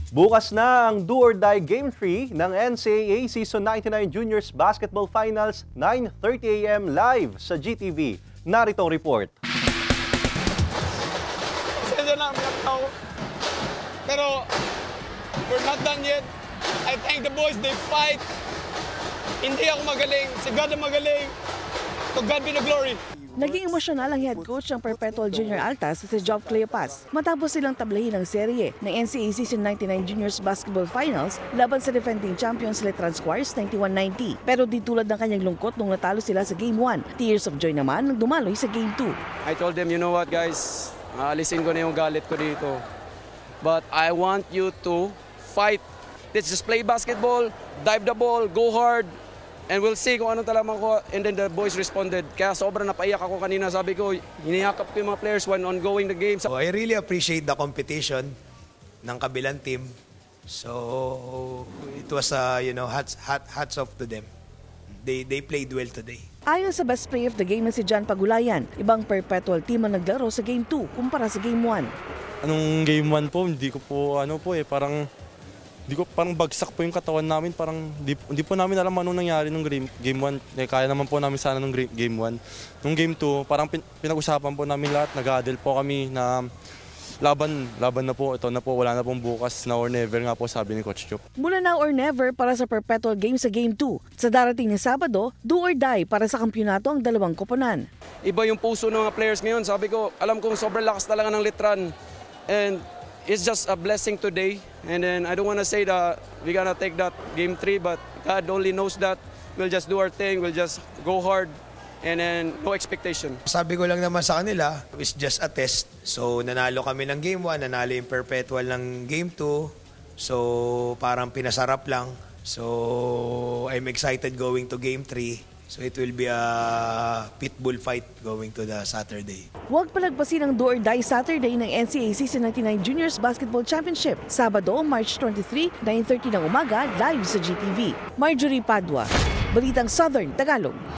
Bukas na ang Do or Die Game 3 ng NCAA Season 99 Juniors Basketball Finals, 9:30 a.m. live sa GTV. Narito ang report. Pasensya na, ako. Pero we're not done yet. I thank the boys, they fight. Hindi ako magaling, si God ang magaling. To God be the glory. Naging emosyonal ang head coach ng Perpetual Junior Altas si Job Cleopas matapos silang tablahin ang serye ng NCAA Season 99 Juniors Basketball Finals laban sa defending champions Letran Squires 91-90. Pero di tulad ng kanyang lungkot nung natalo sila sa Game 1. Tears of joy naman nang dumaloy sa Game 2. I told them, you know what guys, alisin ko na yung galit ko dito. But I want you to fight. Let's just play basketball, dive the ball, go hard. And we'll see kung anong talaman ko. And then the boys responded. Kaya sobrang napaiyak ako kanina. Sabi ko, hinihakap ko yung mga players when ongoing the game. So I really appreciate the competition ng kabilang team. So it was, hats off to them. They played well today. Ayon sa best play of the game na si John Pagulayan, ibang Perpetual team ang naglaro sa Game 2 kumpara sa Game 1. Anong Game 1 po, hindi ko po, parang bagsak po yung katawan namin, parang hindi po namin alam anong nangyari nung Game 1. Kaya naman po namin sana nung Game 1. Nung Game 2, parang pinag-usapan po namin lahat, nag-huddle po kami na laban na po, ito na po, wala na pong bukas, now or never nga po sabi ni Coach Chop. Mula now or never para sa Perpetual Game sa Game 2. Sa darating na Sabado, do or die para sa kampyonato ang dalawang koponan. Iba yung puso ng mga players ngayon. Sabi ko, alam kong sobrang lakas talaga ng Letran. And it's just a blessing today, and then I don't want to say that we're gonna take that Game 3, but God only knows that. We'll just do our thing, we'll just go hard, and then no expectation. Sabi ko lang naman sa kanila, it's just a test. So nanalo kami ng Game 1, nanalo yung Perpetual ng Game 2, so parang pinasarap lang. So I'm excited going to Game 3. So it will be a pitbull fight going to the Saturday. Huwag palagpasin ang Do or Die Saturday ng NCAA Season 99 Juniors Basketball Championship. Sabado, March 23, 9:30 ng umaga, live sa GTV. Marjorie Padua, Balitang Southern Tagalog.